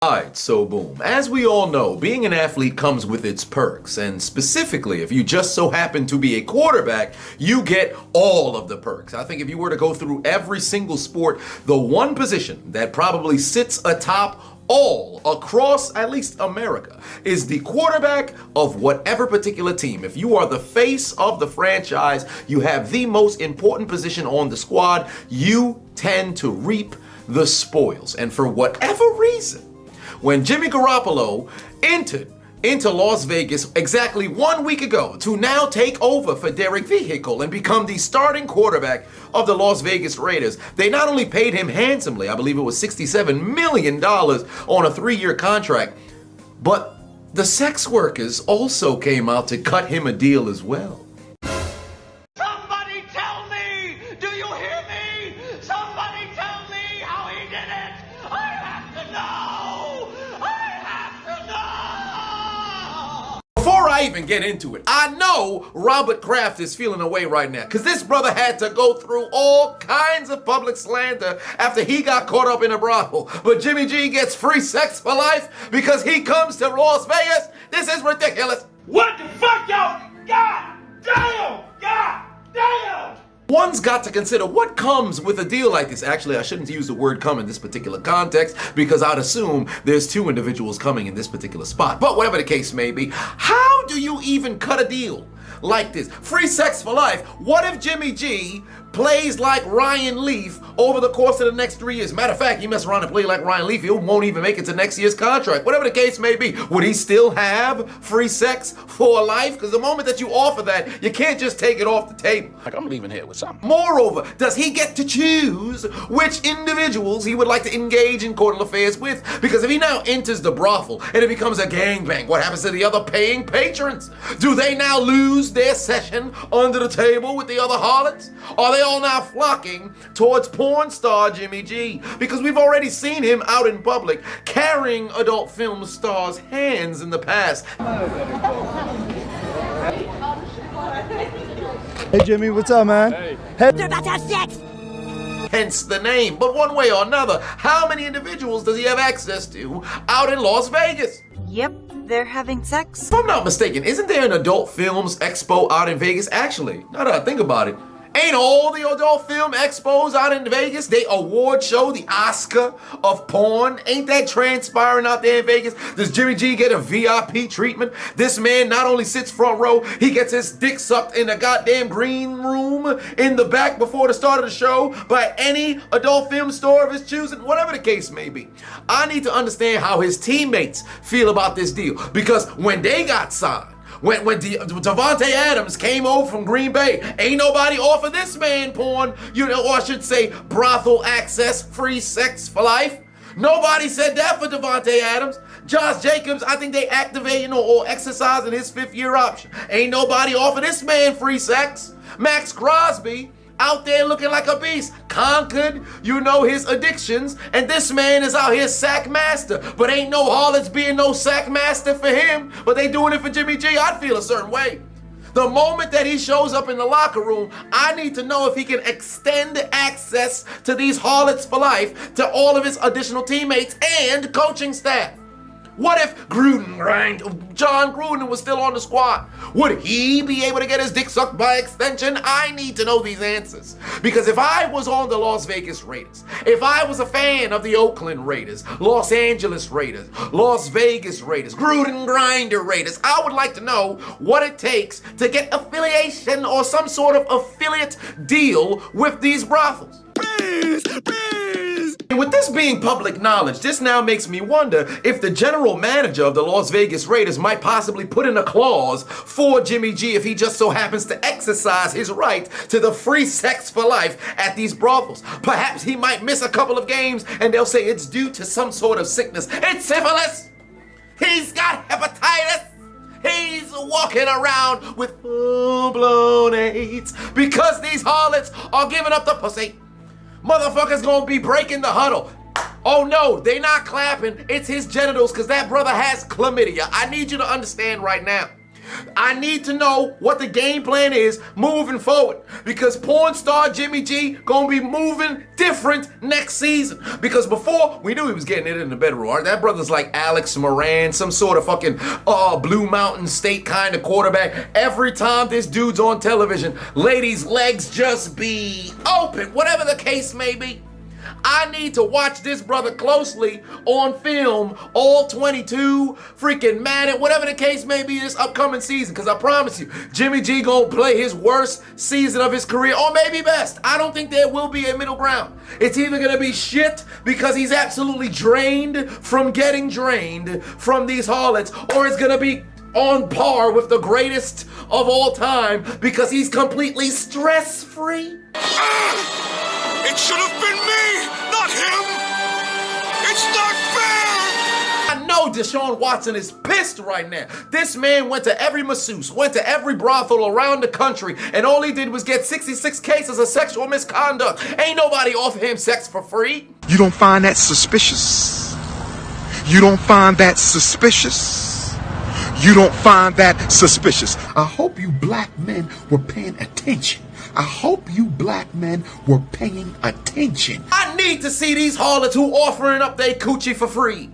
Alright, so boom. As we all know, being an athlete comes with its perks, and specifically, if you just so happen to be a quarterback, you get all of the perks. I think if you were to go through every single sport, the one position that probably sits atop all across at least America is the quarterback of whatever particular team. If you are the face of the franchise, you have the most important position on the squad, you tend to reap the spoils. And for whatever reason, when Jimmy Garoppolo entered into Las Vegas exactly 1 week ago to now take over for Derek Vehicle and become the starting quarterback of the Las Vegas Raiders, they not only paid him handsomely, I believe it was $67 million on a 3-year contract, but the sex workers also came out to cut him a deal as well. Somebody tell me! Do you hear me? Somebody tell me how he did it! I have to know! I have to know! Before I even get into it, I know Robert Kraft is feeling away right now because this brother had to go through all kinds of public slander after he got caught up in a brothel. But Jimmy G gets free sex for life because he comes to Las Vegas. This is ridiculous. What the fuck, y'all? God damn! God damn! One's got to consider what comes with a deal like this. Actually, I shouldn't use the word come in this particular context because I'd assume there's two individuals coming in this particular spot. But whatever the case may be, how do you even cut a deal like this? Free sex for life. What if Jimmy G plays like Ryan Leaf over the course of the next 3 years? Matter of fact, he mess around and play like Ryan Leaf, he won't even make it to next year's contract. Whatever the case may be, would he still have free sex for life? Because the moment that you offer that, you can't just take it off the table. Like, I'm leaving here with something. Moreover, does he get to choose which individuals he would like to engage in coital affairs with? Because if he now enters the brothel and it becomes a gangbang, what happens to the other paying patrons? Do they now lose their session under the table with the other harlots? Are they all now flocking towards porn star Jimmy G? Because we've already seen him out in public carrying adult film stars' hands in the past. Hey Jimmy, what's up, man? Hey. They're about to have sex! Hence the name. But one way or another, how many individuals does he have access to out in Las Vegas? Yep, they're having sex. If I'm not mistaken, isn't there an adult films expo out in Vegas? Actually, now that I think about it, ain't all the adult film expos out in Vegas? They award show, the Oscar of porn. Ain't that transpiring out there in Vegas? Does Jimmy G get a VIP treatment? This man not only sits front row, he gets his dick sucked in the goddamn green room in the back before the start of the show by any adult film star of his choosing, whatever the case may be. I need to understand how his teammates feel about this deal, because when they got signed, when Davante Adams came over from Green Bay, ain't nobody offer this man porn, or I should say brothel access, free sex for life. Nobody said that for Davante Adams. Josh Jacobs, I think they activating or exercising his 5th-year option. Ain't nobody offer this man free sex. Max Crosby out there looking like a beast, conquered, his addictions, and this man is out here sack master. But ain't no harlots being no sack master for him, but they doing it for Jimmy G. I'd feel a certain way. The moment that he shows up in the locker room, I need to know if he can extend access to these harlots for life to all of his additional teammates and coaching staff. What if John Gruden was still on the squad? Would he be able to get his dick sucked by extension? I need to know these answers. Because if I was on the Las Vegas Raiders, if I was a fan of the Oakland Raiders, Los Angeles Raiders, Las Vegas Raiders, Gruden Grinder Raiders, I would like to know what it takes to get affiliation or some sort of affiliate deal with these brothels. And with this being public knowledge, this now makes me wonder if the general manager of the Las Vegas Raiders might possibly put in a clause for Jimmy G if he just so happens to exercise his right to the free sex for life at these brothels. Perhaps he might miss a couple of games and they'll say it's due to some sort of sickness. It's syphilis! He's got hepatitis! He's walking around with full-blown AIDS because these harlots are giving up the pussy. Motherfuckers gonna be breaking the huddle. Oh no, they not clapping. It's his genitals because that brother has chlamydia. I need you to understand right now. I need to know what the game plan is moving forward, because porn star Jimmy G gonna be moving different next season. Because before, we knew he was getting it in the bedroom. Right? That brother's like Alex Moran, some sort of fucking Blue Mountain State kind of quarterback. Every time this dude's on television, ladies' legs just be open, whatever the case may be. I need to watch this brother closely on film, all 22, freaking Madden, whatever the case may be this upcoming season, because I promise you, Jimmy G gonna play his worst season of his career, or maybe best. I don't think there will be a middle ground. It's either gonna be shit because he's absolutely drained from getting drained from these harlots, or it's gonna be on par with the greatest of all time because he's completely stress-free. It should have been me, not him! It's not fair! I know Deshaun Watson is pissed right now. This man went to every masseuse, went to every brothel around the country, and all he did was get 66 cases of sexual misconduct. Ain't nobody offer him sex for free. You don't find that suspicious? You don't find that suspicious? You don't find that suspicious? I hope you black men were paying attention. I hope you black men were paying attention. I need to see these harlots who offering up their coochie for free.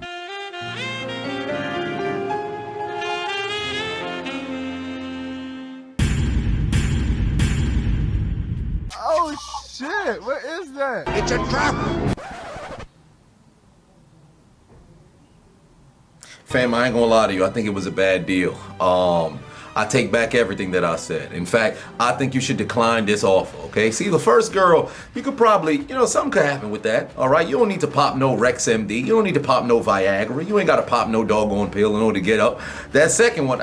Oh shit, what is that? It's a trap. Fam, I ain't gonna lie to you. I think it was a bad deal. I take back everything that I said. In fact, I think you should decline this offer, okay? See, the first girl, you could probably, something could happen with that, all right? You don't need to pop no Rex MD. You don't need to pop no Viagra. You ain't got to pop no doggone pill in order to get up. That second one,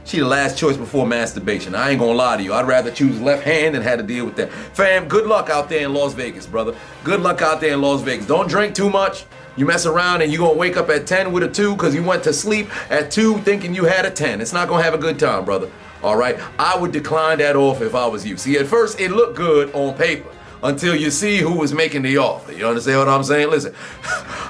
she the last choice before masturbation. I ain't gonna lie to you. I'd rather choose left hand than have to deal with that. Fam, good luck out there in Las Vegas, brother. Good luck out there in Las Vegas. Don't drink too much. You mess around and you're going to wake up at 10 with a 2 because you went to sleep at 2 thinking you had a 10. It's not going to have a good time, brother. All right? I would decline that offer if I was you. See, at first it looked good on paper until you see who was making the offer. You understand what I'm saying? Listen,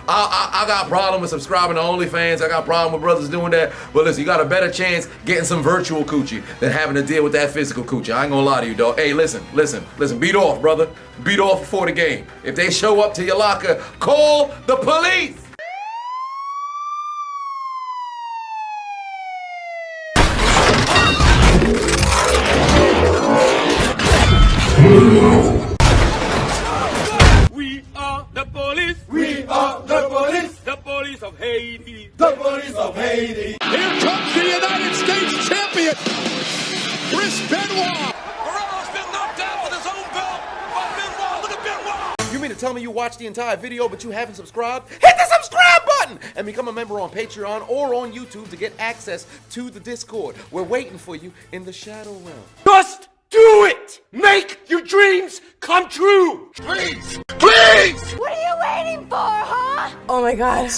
I got a problem with subscribing to OnlyFans. I got a problem with brothers doing that. But listen, you got a better chance getting some virtual coochie than having to deal with that physical coochie. I ain't gonna lie to you, dog. Hey, listen. Beat off, brother. Beat off before the game. If they show up to your locker, call the police. We are the police. We are the police. The police of Haiti. The police of Haiti. Here comes the United States champion, Chris Benoit. Guerrero's been knocked out with his own belt by Benoit. Look at Benoit. You mean to tell me you watched the entire video but you haven't subscribed? Hit the subscribe button and become a member on Patreon or on YouTube to get access to the Discord. We're waiting for you in the Shadow Realm. Just do it. Make your dreams come true. Please! Please! What are you waiting for, huh? Oh my god.